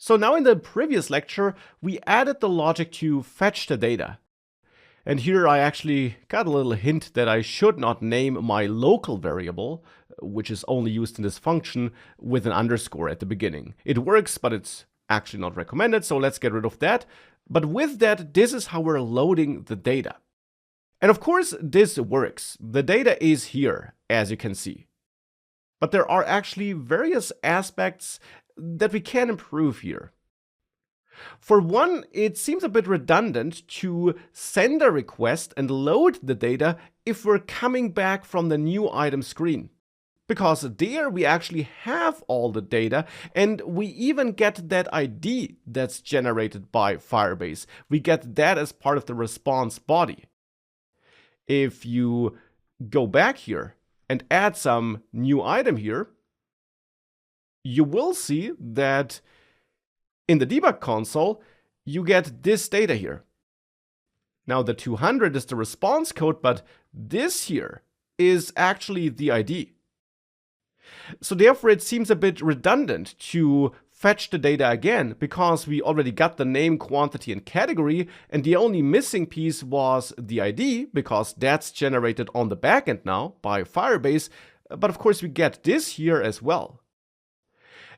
So now in the previous lecture, we added the logic to fetch the data. And here I actually got a little hint that I should not name my local variable, which is only used in this function, with an underscore at the beginning. It works, but it's actually not recommended, so let's get rid of that. But with that, this is how we're loading the data. And of course, this works. The data is here, as you can see. But there are actually various aspects that we can improve here. For one, it seems a bit redundant to send a request and load the data if we're coming back from the new item screen. Because there we actually have all the data, and we even get that ID that's generated by Firebase. We get that as part of the response body. If you go back here and add some new item here, you will see that in the debug console, you get this data here. Now the 200 is the response code, but this here is actually the ID. So therefore it seems a bit redundant to fetch the data again, because we already got the name, quantity, and category, and the only missing piece was the ID, because that's generated on the backend now by Firebase, but of course we get this here as well.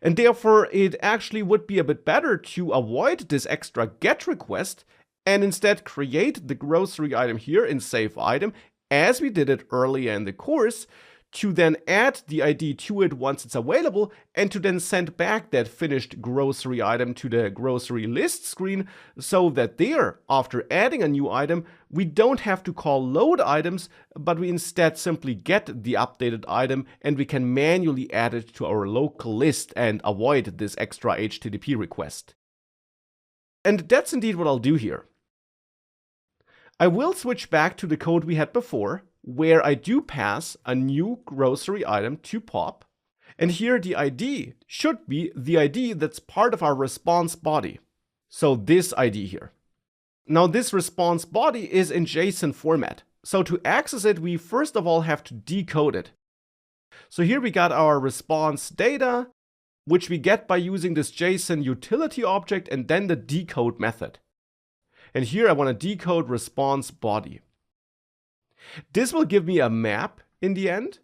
And therefore it actually would be a bit better to avoid this extra GET request and instead create the grocery item here in save item, as we did it earlier in the course, to then add the ID to it once it's available, and to then send back that finished grocery item to the grocery list screen, so that there, after adding a new item, we don't have to call load items, but we instead simply get the updated item and we can manually add it to our local list and avoid this extra HTTP request. And that's indeed what I'll do here. I will switch back to the code we had before, where I do pass a new grocery item to pop, and here the ID should be the ID that's part of our response body. So this ID here. Now this response body is in JSON format. So to access it, we first of all have to decode it. So here we got our response data, which we get by using this JSON utility object and then the decode method. And here I want to decode response body. This will give me a map in the end.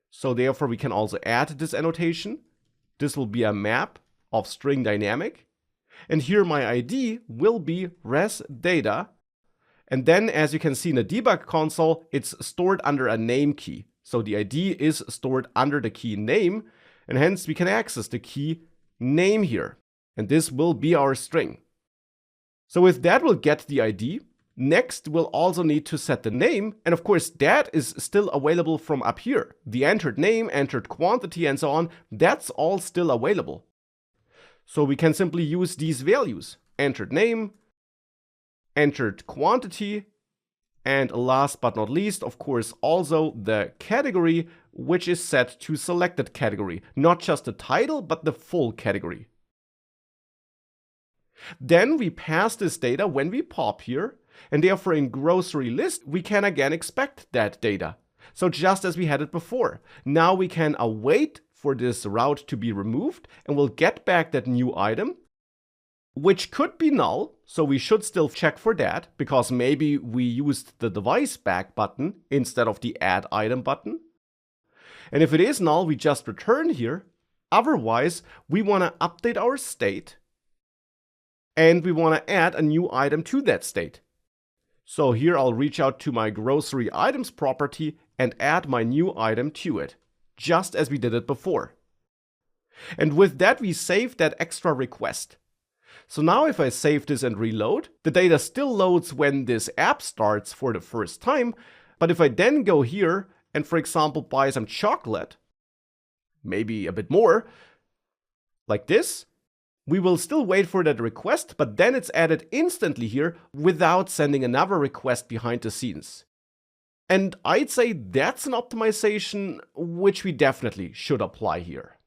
So therefore we can also add this annotation. This will be a map of string dynamic. And here my ID will be res data. And then, as you can see in the debug console, it's stored under a name key. So the ID is stored under the key name, and hence we can access the key name here. And this will be our string. So with that, we'll get the ID. Next, we'll also need to set the name, and of course that is still available from up here. The entered name, entered quantity, and so on, that's all still available. So we can simply use these values: entered name, entered quantity, and last but not least, of course, also the category, which is set to selected category. Not just the title, but the full category. Then we pass this data when we pop here, and therefore in grocery list, we can again expect that data. So just as we had it before, now we can await for this route to be removed, and we'll get back that new item, which could be null. So we should still check for that, because maybe we used the device back button instead of the add item button. And if it is null, we just return here. Otherwise, we want to update our state, and we want to add a new item to that state. So here I'll reach out to my grocery items property and add my new item to it, just as we did it before. And with that, we save that extra request. So now if I save this and reload, the data still loads when this app starts for the first time. But if I then go here and, for example, buy some chocolate, maybe a bit more, like this, we will still wait for that request, but then it's added instantly here without sending another request behind the scenes. And I'd say that's an optimization which we definitely should apply here.